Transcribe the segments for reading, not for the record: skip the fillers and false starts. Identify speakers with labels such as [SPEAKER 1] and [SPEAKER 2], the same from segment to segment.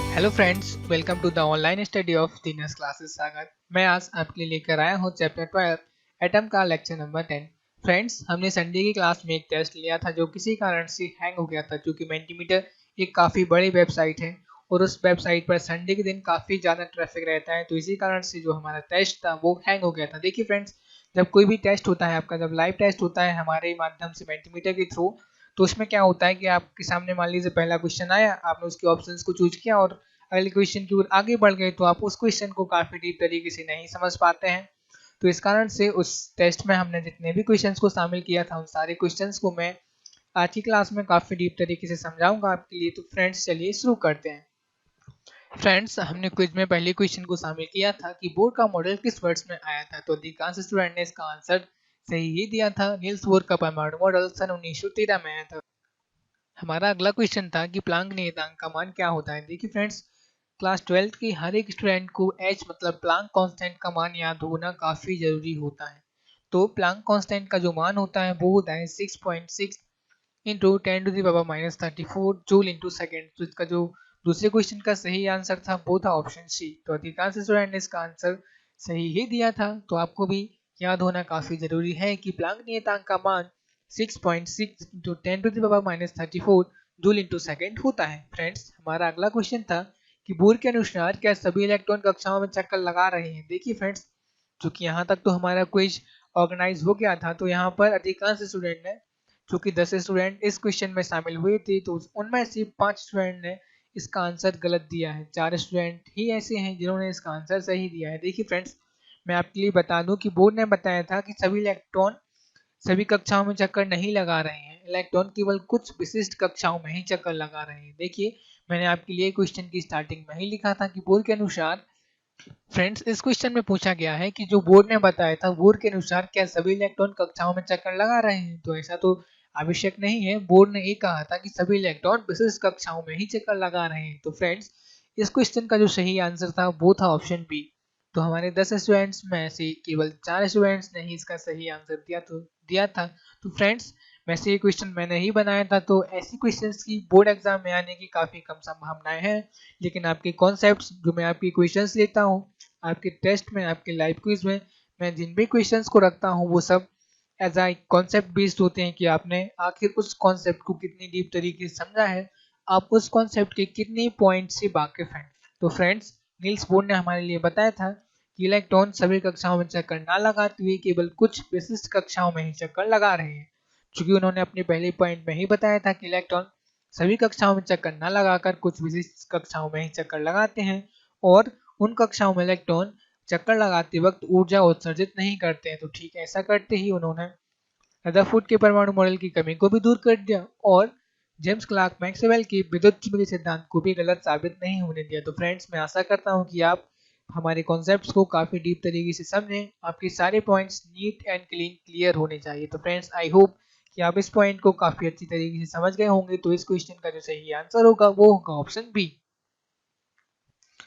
[SPEAKER 1] Hello friends, welcome to the online study of दिनस classes Sagar. मैं आज आपके लिए लेकर आया हूँ चैप्टर 12 एटम का लेक्चर नंबर 10। फ्रेंड्स, हमने संडे की क्लास में एक टेस्ट लिया था जो किसी कारण से हैंग हो गया था, क्योंकि मेंटीमीटर एक काफ़ी बड़ी वेबसाइट है और उस वेबसाइट पर संडे के दिन काफ़ी ज़्यादा ट्रैफिक रहता है, तो इसी कारण से जो हमारा टेस्ट था वो हैंग हो गया था। देखिए फ्रेंड्स, जब कोई भी टेस्ट होता है आपका, जब लाइव टेस्ट होता है हमारे माध्यम से मेंटीमीटर के थ्रू, तो उसमें क्या होता है कि आपके सामने मान लीजिए पहला क्वेश्चन आया, आपने उसके ऑप्शंस को चूज किया और अगले क्वेश्चन की ओर आगे बढ़ गए तो आप उस क्वेश्चन को काफी डीप तरीके से नहीं समझ पाते हैं। तो इस कारण से उस टेस्ट में हमने जितने भी क्वेश्चंस को शामिल किया था उन सारे क्वेश्चंस को मैं आज की क्लास में काफी डीप तरीके से समझाऊंगा आपके लिए। तो फ्रेंड्स, चलिए शुरू करते हैं। फ्रेंड्स, हमने क्विज में पहले क्वेश्चन को शामिल किया था कि बोर का मॉडल किस वर्ष में आया था, तो अधिकांश स्टूडेंट ने इसका आंसर सही ही दिया था। नील्स बोर का परमाणु मॉडल सन 1913 में आया था। हमारा अगला क्वेश्चन था कि प्लांक नियतांक का मान क्या होता है। देखिए फ्रेंड्स, क्लास 12th की हर एक स्टूडेंट को एच मतलब प्लांक कांस्टेंट का मान याद होना काफ़ी ज़रूरी होता है। तो प्लांक कांस्टेंट का जो मान होता है वो होता है 6.6 इंटू 10⁻⁻34 जूल इंटू सेकेंड। तो इसका जो दूसरे क्वेश्चन का सही आंसर था वो था ऑप्शन सी। तो अधिकांश स्टूडेंट ने इसका आंसर सही ही दिया था। तो आपको भी याद होना काफ़ी ज़रूरी है कि प्लांक नियतांक का मान 6.6 इंटू 10⁻⁻34 जूल इंटू सेकेंड होता है। फ्रेंड्स, हमारा अगला क्वेश्चन था कि बोर के अनुसार क्या सभी इलेक्ट्रॉन कक्षाओं में चक्कर लगा रहे हैं। देखिए फ्रेंड्स, चूंकि यहाँ तक तो हमारा क्विज ऑर्गेनाइज हो गया था, तो यहाँ पर अधिकांश स्टूडेंट ने, चूंकि 10 स्टूडेंट इस क्वेश्चन में शामिल हुए थे, तो उनमें से 5 स्टूडेंट ने इसका आंसर गलत दिया है। 4 स्टूडेंट ही ऐसे हैं जिन्होंने इसका आंसर सही दिया है। देखिए फ्रेंड्स, मैं आपके लिए बता दूं कि बोर्ड ने बताया था कि सभी इलेक्ट्रॉन सभी कक्षाओं में चक्कर नहीं लगा रहे हैं, इलेक्ट्रॉन केवल कुछ विशिष्ट कक्षाओं में ही चक्कर लगा रहे हैं। देखिए, मैंने आपके लिए क्वेश्चन की स्टार्टिंग में ही लिखा था कि बोर्ड के अनुसार, फ्रेंड्स इस क्वेश्चन में पूछा गया है कि जो बोर्ड ने बताया था बोर्ड के अनुसार क्या सभी इलेक्ट्रॉन कक्षाओं में चक्कर लगा रहे हैं, तो ऐसा तो आवश्यक नहीं है। बोर्ड ने ये कहा था कि सभी इलेक्ट्रॉन विशिष्ट कक्षाओं में ही चक्कर लगा रहे हैं। तो फ्रेंड्स, इस क्वेश्चन का जो सही आंसर था वो था ऑप्शन बी। तो हमारे 10 स्टूडेंट्स में से केवल 4 स्टूडेंट्स ने ही इसका सही आंसर दिया था। तो फ्रेंड्स, वैसे ये क्वेश्चन मैंने ही बनाया था, तो ऐसी क्वेश्चंस की बोर्ड एग्जाम में आने की काफ़ी कम संभावनाएं हैं। लेकिन आपके कॉन्सेप्ट्स जो मैं आपकी क्वेश्चंस लेता हूँ आपके टेस्ट में, आपके लाइव क्विज में, मैं जिन भी क्वेश्चंस को रखता हूँ वो सब एज आई कॉन्सेप्ट बेस्ड होते हैं कि आपने आखिर उस कॉन्सेप्ट को कितनी डीप तरीके से समझा है, आप उस कॉन्सेप्ट के कितने पॉइंट से वाकिफ हैं। तो फ्रेंड्स, नील्स बोर ने हमारे लिए बताया था कि इलेक्ट्रॉन सभी कक्षाओं में चक्कर ना लगाते हुए केवल कुछ विशिष्ट कक्षाओं में ही चक्कर लगा रहे हैं। चूंकि उन्होंने अपने पहले पॉइंट में ही बताया था कि इलेक्ट्रॉन सभी कक्षाओं में चक्कर न लगाकर कुछ विशिष्ट कक्षाओं में ही चक्कर लगाते हैं और उन कक्षाओं में इलेक्ट्रॉन चक्कर लगाते वक्त ऊर्जा उत्सर्जित नहीं करते हैं। तो ठीक ऐसा करते ही उन्होंने रदरफोर्ड के परमाणु मॉडल की कमी को भी दूर कर दिया और जेम्स क्लार्क मैक्सवेल के विद्युत चुंबकीय सिद्धांत को भी गलत साबित नहीं होने दिया। तो फ्रेंड्स, मैं आशा करता हूं कि आप हमारे कॉन्सेप्ट्स को काफ़ी डीप तरीके से समझें, आपके सारे points neat and clean clear होने चाहिए। तो फ्रेंड्स, आई होप कि आप इस पॉइंट को काफ़ी अच्छी तरीके से समझ गए होंगे। तो इस क्वेश्चन का जो सही आंसर होगा वो होगा ऑप्शन बी।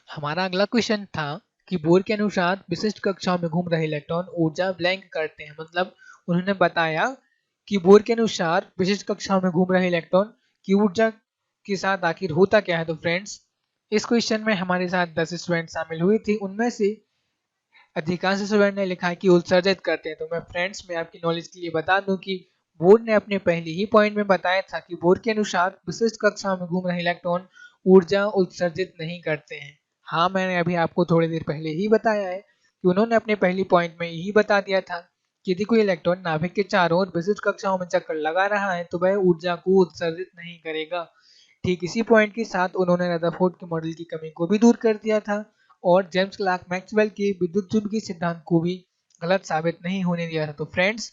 [SPEAKER 1] हमारा अगला क्वेश्चन था कि बोर के अनुसार विशिष्ट कक्षाओं में घूम रहे इलेक्ट्रॉन ऊर्जा ब्लैंक करते हैं। मतलब उन्होंने बताया कि बोर के अनुसार विशिष्ट कक्षाओं में घूम रहे इलेक्ट्रॉन की ऊर्जा के साथ आखिर होता क्या है। तो फ्रेंड्स, इस क्वेश्चन में हमारे साथ 10 स्टूडेंट शामिल हुए थे, उनमें से अधिकांश स्टूडेंट ने लिखा है कि उत्सर्जित करते हैं। तो मैं फ्रेंड्स, मैं आपकी नॉलेज के लिए बता दूं कि बोर ने अपने पहले ही पॉइंट में बताया था कि बोर के अनुसार विशिष्ट कक्षाओं में घूम रहे इलेक्ट्रॉन ऊर्जा उत्सर्जित नहीं करते हैं। हाँ, मैंने अभी आपको थोड़ी देर पहले ही बताया है कि उन्होंने अपने पहली पॉइंट में यही बता दिया था कि यदि कोई इलेक्ट्रॉन नाभिक के चारों ओर विशिष्ट कक्षाओं में चक्कर लगा रहा है तो वह ऊर्जा को उत्सर्जित नहीं करेगा। ठीक इसी पॉइंट के साथ उन्होंने रदरफोर्ड के मॉडल की कमी को भी दूर कर दिया था और जेम्स क्लार्क मैक्सवेल के विद्युत चुंबकीय सिद्धांत को भी गलत साबित नहीं होने दिया था। तो फ्रेंड्स,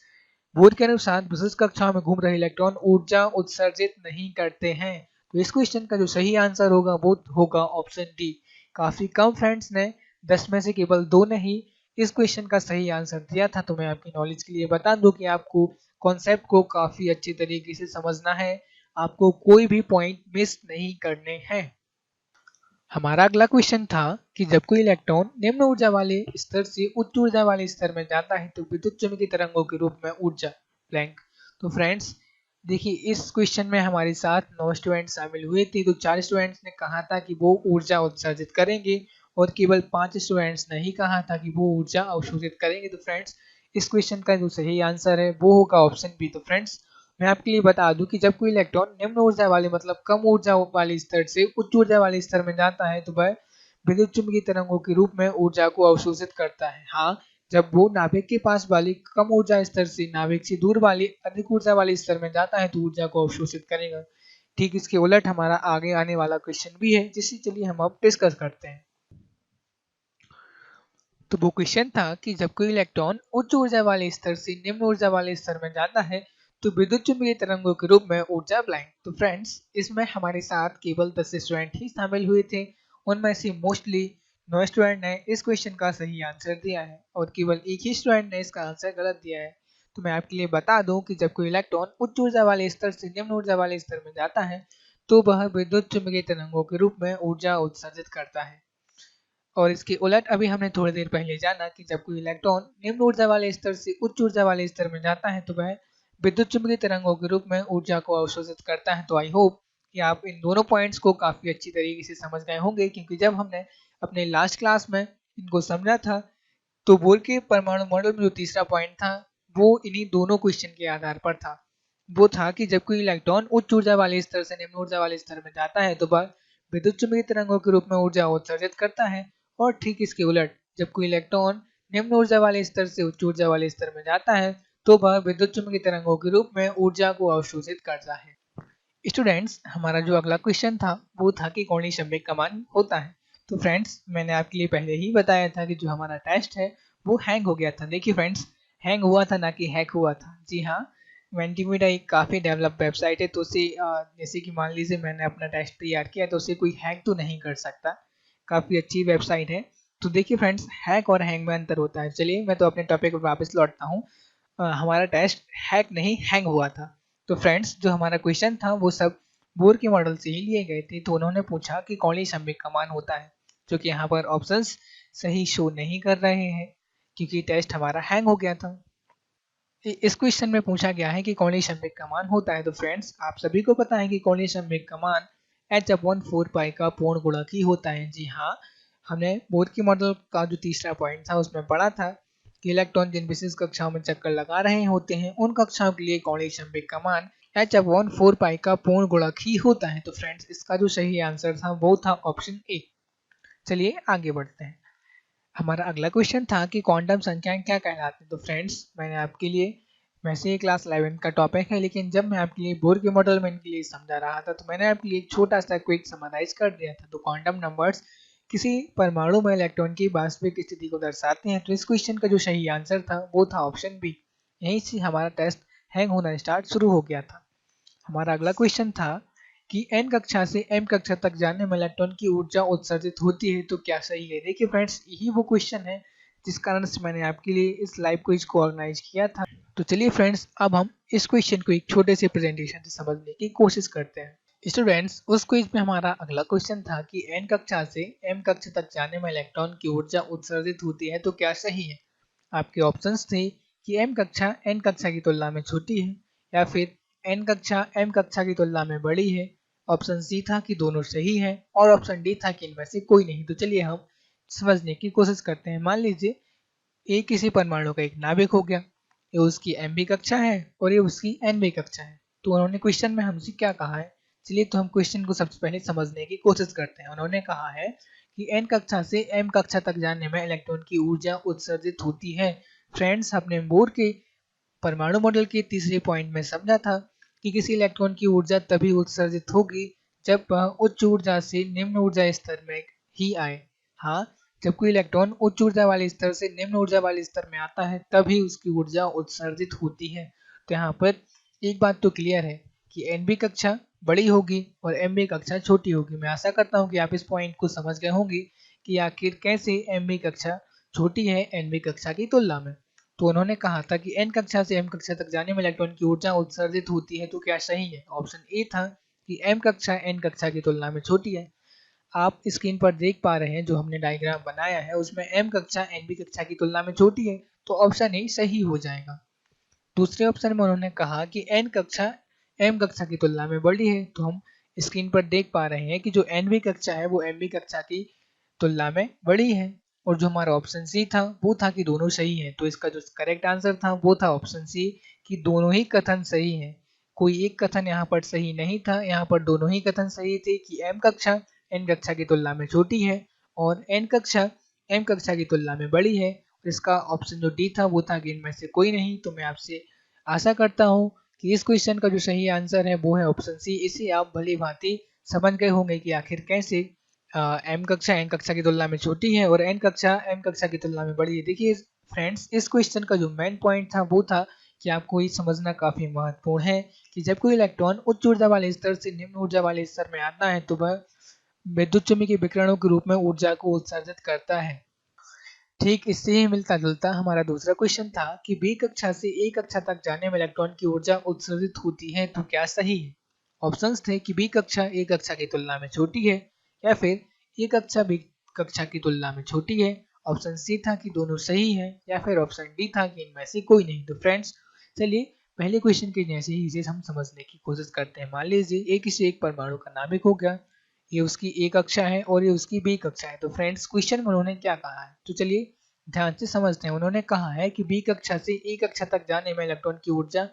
[SPEAKER 1] बोर के अनुसार विशिष्ट कक्षाओं में घूम रहे इलेक्ट्रॉन ऊर्जा उत्सर्जित नहीं करते हैं। तो इस क्वेश्चन का जो सही आंसर होगा वो होगा ऑप्शन डी। काफी कम फ्रेंड्स ने, 10 में से केवल 2 ने ही इस क्वेश्चन का सही आंसर दिया था। तो मैं आपकी नॉलेज के लिए बता दूं कि आपको कॉन्सेप्ट को काफी अच्छी तरीके से समझना है, आपको कोई भी पॉइंट मिस नहीं करने हैं। हमारा अगला क्वेश्चन था कि जब कोई इलेक्ट्रॉन निम्न ऊर्जा वाले स्तर से उच्च ऊर्जा वाले स्तर में जाता है तो विद्युत चुम्बकीय तरंगों के रूप में ऊर्जा ब्लैंक। तो फ्रेंड्स, देखिए इस क्वेश्चन में हमारे साथ 9 स्टूडेंट शामिल हुए थे, तो 4 स्टूडेंट्स ने कहा था कि वो ऊर्जा उत्सर्जित करेंगे और केवल 5 स्टूडेंट्स ने ही कहा था कि वो ऊर्जा अवशोषित करेंगे। तो फ्रेंड्स इस क्वेश्चन का जो सही आंसर है वो होगा ऑप्शन बी। तो फ्रेंड्स मैं आपके लिए बता दूं कि जब कोई इलेक्ट्रॉन निम्न ऊर्जा वाले मतलब कम ऊर्जा वाले स्तर से उच्च ऊर्जा वाले स्तर में जाता है तो वह विद्युत चुम्बकीय तरंगों के रूप में ऊर्जा को अवशोषित करता है। हाँ, जब वो नाभिक के पास वाली कम ऊर्जा स्तर से नाभिक से दूर वाली अधिक ऊर्जा वाले स्तर में जाता है तो ऊर्जा को अवशोषित करेगा। ठीक इसके उलट हमारा आगे आने वाला क्वेश्चन भी है, जिसे चलिए हम अब डिस्कस करते हैं। तो वो क्वेश्चन था कि जब कोई इलेक्ट्रॉन उच्च ऊर्जा वाले स्तर से निम्न ऊर्जा वाले स्तर में जाता है तो विद्युत चुम्बकीय तरंगों के रूप में ऊर्जा ब्लैंक। तो फ्रेंड्स इसमें हमारे साथ केवल 10 स्टूडेंट ही शामिल हुए थे, उनमें से मोस्टली 9 स्टूडेंट ने इस क्वेश्चन का सही आंसर दिया है और केवल एक ही स्टूडेंट ने इसका आंसर गलत दिया है। तो मैं आपके लिए बता दूं कि जब कोई इलेक्ट्रॉन उच्च ऊर्जा वाले स्तर से निम्न ऊर्जा वाले स्तर में जाता है तो वह विद्युत चुम्बकीय तरंगों के रूप में ऊर्जा उत्सर्जित करता है। और इसके उलट अभी हमने थोड़ी देर पहले जाना कि जब कोई इलेक्ट्रॉन निम्न ऊर्जा वाले स्तर से उच्च ऊर्जा वाले स्तर में जाता है तो वह विद्युत चुम्बकीय तरंगों के रूप में ऊर्जा को अवशोषित करता है। तो आई होप कि आप इन दोनों पॉइंट्स को काफी अच्छी तरीके से समझ गए होंगे, क्योंकि जब हमने अपने लास्ट क्लास में इनको समझा था तो बोर के परमाणु मॉडल में जो तीसरा पॉइंट था वो इन्हीं दोनों क्वेश्चन के आधार पर था। वो था कि जब कोई इलेक्ट्रॉन उच्च ऊर्जा वाले स्तर से निम्न ऊर्जा वाले स्तर में जाता है तो वह विद्युत चुम्बकीय तरंगों के रूप में ऊर्जा उत्सर्जित करता है, और ठीक इसके उलट जब कोई इलेक्ट्रॉन निम्न ऊर्जा वाले स्तर से उच्च ऊर्जा वाले स्तर में जाता है तो वह विद्युत चुम्बकीय तरंगों के रूप में ऊर्जा को अवशोषित करता है। स्टूडेंट्स हमारा जो अगला क्वेश्चन था वो था कि कोणीय संवेग का मान होता है। तो फ्रेंड्स मैंने आपके लिए पहले ही बताया था कि जो हमारा टेस्ट है वो हैंग हो गया था। देखिए फ्रेंड्स हैंग हुआ था ना कि हैक हुआ था। जी हाँ, वेंटीमीटर एक काफ़ी डेवलप वेबसाइट है, तो उसे जैसे कि मान लीजिए मैंने अपना टेस्ट तैयार किया तो उसे कोई हैक तो नहीं कर सकता। काफ़ी अच्छी वेबसाइट है। तो देखिए फ्रेंड्स हैक और हैंग में अंतर होता है। चलिए मैं तो अपने टॉपिक पर वापस लौटता हूँ। हमारा टेस्ट हैक नहीं हैंग हुआ था। तो फ्रेंड्स जो हमारा क्वेश्चन था वो सब बोर के मॉडल से ही लिए गए थे। तो उन्होंने पूछा कि कोणीय संवेग का मान होता है, जो कि यहाँ पर ऑप्शंस सही शो नहीं कर रहे हैं क्योंकि टेस्ट हमारा हैंग हो गया था। इस क्वेश्चन में पूछा गया है कि कोणीय संवेग का मान होता है। तो फ्रेंड्स आप सभी को पता है कि कोणीय संवेग का मान h/4π का पूर्ण गुणक ही होता है। जी हाँ, हमने बोर के मॉडल का जो तीसरा पॉइंट था उसमें पढ़ा था कि इलेक्ट्रॉन जिन विशेष कक्षाओं में चक्कर लगा रहे होते हैं उन कक्षाओं के लिए कोणीय संवेग का मान h/4π का पूर्ण गुणक ही होता है। तो फ्रेंड्स इसका जो सही आंसर था वो था ऑप्शन ए। चलिए आगे बढ़ते हैं। हमारा अगला क्वेश्चन था कि क्वांटम संख्याएं क्या कहलाती हैं। तो फ्रेंड्स मैंने आपके लिए, वैसे ये क्लास 11 का टॉपिक है लेकिन जब मैं आपके लिए बोर के मॉडल में इनके लिए समझा रहा था तो मैंने आपके लिए एक छोटा सा क्विक समराइज कर दिया था। तो क्वांटम नंबर्स किसी परमाणु में इलेक्ट्रॉन की वास्तविक स्थिति को दर्शाते हैं। तो इस क्वेश्चन का जो सही आंसर था वो था ऑप्शन बी। यहीं से हमारा टेस्ट हैंग होना स्टार्ट शुरू हो गया था। हमारा अगला क्वेश्चन था कि एन कक्षा से एम कक्षा तक जाने में इलेक्ट्रॉन की ऊर्जा उत्सर्जित होती है तो क्या सही है। देखिए फ्रेंड्स यही वो क्वेश्चन है जिस कारण से मैंने आपके लिए इस लाइव क्विज को ऑर्गेनाइज किया था। तो चलिए फ्रेंड्स अब हम इस क्वेश्चन को एक छोटे से प्रेजेंटेशन से समझने की कोशिश करते हैं। स्टूडेंट्स उस क्विज में हमारा अगला क्वेश्चन था कि एन कक्षा से एम कक्षा तक जाने में इलेक्ट्रॉन की ऊर्जा उत्सर्जित होती है तो क्या सही है। आपके ऑप्शंस थे कि एम कक्षा एन कक्षा की तुलना में छोटी है, या फिर एन कक्षा एम कक्षा की तुलना में बड़ी है। ऑप्शन सी था कि दोनों सही है और ऑप्शन डी था कि इनमें से कोई नहीं। तो चलिए हम समझने की कोशिश करते हैं। मान लीजिए ए किसी परमाणु का एक नाभिक हो गया, ये उसकी एम बी कक्षा है और ये उसकी एन बी कक्षा है। तो उन्होंने क्वेश्चन में हमसे क्या कहा है, चलिए तो हम क्वेश्चन को सबसे पहले समझने की कोशिश करते हैं। उन्होंने कहा है कि एन कक्षा से एम कक्षा तक जाने में इलेक्ट्रॉन की ऊर्जा उत्सर्जित होती है। फ्रेंड्स हमने बोर के परमाणु मॉडल के तीसरे पॉइंट में समझा था कि किसी इलेक्ट्रॉन की ऊर्जा तभी उत्सर्जित होगी जब वह उच्च ऊर्जा से निम्न ऊर्जा स्तर में ही आए। हाँ, जब कोई इलेक्ट्रॉन उच्च ऊर्जा वाले स्तर से निम्न ऊर्जा वाले स्तर में आता है तभी उसकी ऊर्जा उत्सर्जित होती है। तो यहाँ पर एक बात तो क्लियर है कि एनबी कक्षा बड़ी होगी और एमबी कक्षा छोटी होगी। मैं आशा करता हूँ कि आप इस पॉइंट को समझ गए होंगे कि आखिर कैसे एमबी कक्षा छोटी है एनबी कक्षा की तुलना में। तो उन्होंने कहा था कि एन कक्षा से एम कक्षा तक जाने में इलेक्ट्रॉन की ऊर्जा उत्सर्जित होती है। तो क्या सही है। ऑप्शन ए था कि एम कक्षा एन कक्षा की तुलना में छोटी है। आप स्क्रीन पर देख पा रहे हैं जो हमने डायग्राम बनाया है उसमें एम कक्षा एन बी कक्षा की तुलना में छोटी है, तो ऑप्शन ए सही हो जाएगा। दूसरे ऑप्शन में उन्होंने कहा कि एन कक्षा m कक्षा की तुलना में बड़ी है। तो हम स्क्रीन पर देख पा रहे हैं कि जो nवीं कक्षा है वो mवीं कक्षा की तुलना में बड़ी है। और जो हमारा ऑप्शन सी था वो था कि दोनों सही है। तो इसका जो करेक्ट आंसर था वो था ऑप्शन सी कि दोनों ही कथन सही है। कोई एक कथन यहाँ पर सही नहीं था, यहाँ पर दोनों ही कथन सही थे कि m कक्षा n कक्षा की तुलना में छोटी है और n कक्षा m कक्षा की तुलना में बड़ी है। इसका ऑप्शन जो डी था वो था कि इनमें से कोई नहीं। तो मैं आपसे आशा करता हूँ कि इस क्वेश्चन का जो सही आंसर है वो है ऑप्शन सी। इसे आप भली भांति समझ गए होंगे कि आखिर कैसे m कक्षा n कक्षा की तुलना में छोटी है और n कक्षा m कक्षा की तुलना में बड़ी है। देखिए फ्रेंड्स, इस क्वेश्चन का जो मेन पॉइंट था वो था कि आपको ये समझना काफी महत्वपूर्ण है कि जब कोई इलेक्ट्रॉन उच्च ऊर्जा वाले स्तर से निम्न ऊर्जा वाले स्तर में आता है तो वह विद्युत चुम्बकीय विकिरणों के रूप में ऊर्जा को उत्सर्जित करता है। ठीक इससे ही मिलता जुलता हमारा दूसरा क्वेश्चन था कि बी कक्षा से ए कक्षा तक जाने में इलेक्ट्रॉन की ऊर्जा उत्सर्जित होती है, तो क्या सही है? ऑप्शंस थे कि बी कक्षा ए कक्षा की तुलना में छोटी है या फिर ए कक्षा बी कक्षा की तुलना में छोटी है। ऑप्शन सी था कि दोनों सही है या फिर ऑप्शन डी था कि इनमें से कोई नहीं। तो फ्रेंड्स चलिए पहले क्वेश्चन के जैसे ही इसे हम समझने की कोशिश करते हैं। मान लीजिए एक से एक परमाणु का नाभिक हो गया, ये उसकी ए कक्षा है और ये उसकी बी कक्षा है। तो फ्रेंड्स क्वेश्चन में उन्होंने क्या कहा है तो चलिए ध्यान से समझते हैं। उन्होंने कहा है कि बी कक्षा से ए कक्षा तक जाने में इलेक्ट्रॉन की ऊर्जा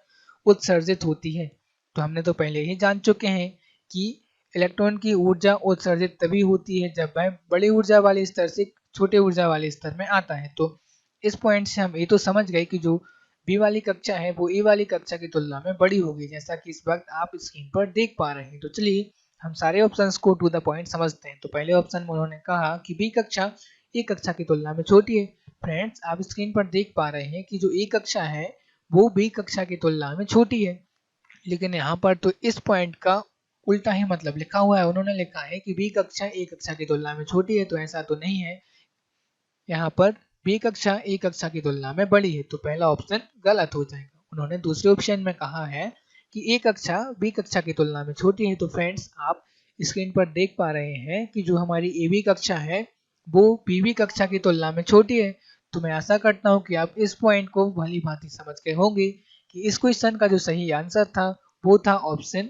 [SPEAKER 1] उत्सर्जित होती है। तो हमने तो पहले ही जान चुके हैं कि इलेक्ट्रॉन की ऊर्जा उत्सर्जित तभी होती है जब वह बड़ी ऊर्जा वाले स्तर से छोटे ऊर्जा वाले स्तर में आता है। तो इस पॉइंट से हम ये तो समझ गए कि जो बी वाली कक्षा है वो ए वाली कक्षा की तुलना में बड़ी होगी, जैसा कि इस वक्त आप स्क्रीन पर देख पा रहे हैं। तो चलिए हम सारे ऑप्शंस को टू द पॉइंट समझते हैं। तो पहले ऑप्शन में उन्होंने कहा कि बी कक्षा ए कक्षा की तुलना में छोटी है। फ्रेंड्स आप स्क्रीन पर देख पा रहे हैं कि जो ए कक्षा है वो बी कक्षा की तुलना में छोटी है, लेकिन यहाँ पर तो इस पॉइंट का उल्टा ही मतलब लिखा हुआ है। उन्होंने लिखा है कि बी कक्षा ए कक्षा की तुलना में छोटी है, तो ऐसा तो नहीं है। यहाँ पर बी कक्षा ए कक्षा की तुलना में बड़ी है, तो पहला ऑप्शन गलत हो जाएगा। उन्होंने दूसरे ऑप्शन में कहा है कि ए कक्षा बी कक्षा की तुलना में छोटी है। तो फ्रेंड्स आप स्क्रीन पर देख पा रहे हैं कि जो हमारी ए बी कक्षा है वो बी बी कक्षा की तुलना में छोटी है। तो मैं आशा करता हूँ कि आप इस पॉइंट को भली भांति समझ गए होंगे कि इस क्वेश्चन का जो सही आंसर था वो था ऑप्शन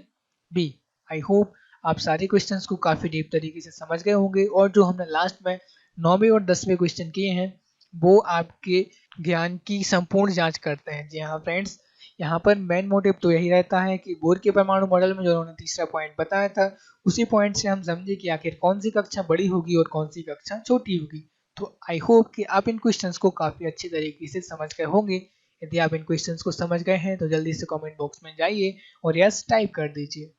[SPEAKER 1] बी। आई होप आप सारे क्वेश्चंस को काफी डीप तरीके से समझ गए होंगे और जो हमने लास्ट में 9वें और 10वें क्वेश्चन किए हैं वो आपके ज्ञान की संपूर्ण जांच करते हैं। जी हाँ फ्रेंड्स, यहाँ पर मेन मोटिव तो यही रहता है कि बोर के परमाणु मॉडल में जो उन्होंने तीसरा पॉइंट बताया था उसी पॉइंट से हम समझे कि आखिर कौन सी कक्षा बड़ी होगी और कौन सी कक्षा छोटी होगी। तो आई होप कि आप इन क्वेश्चंस को काफी अच्छी तरीके से समझ गए होंगे। यदि आप इन क्वेश्चंस को समझ गए हैं तो जल्दी से कमेंट बॉक्स में जाइए और यस टाइप कर दीजिए।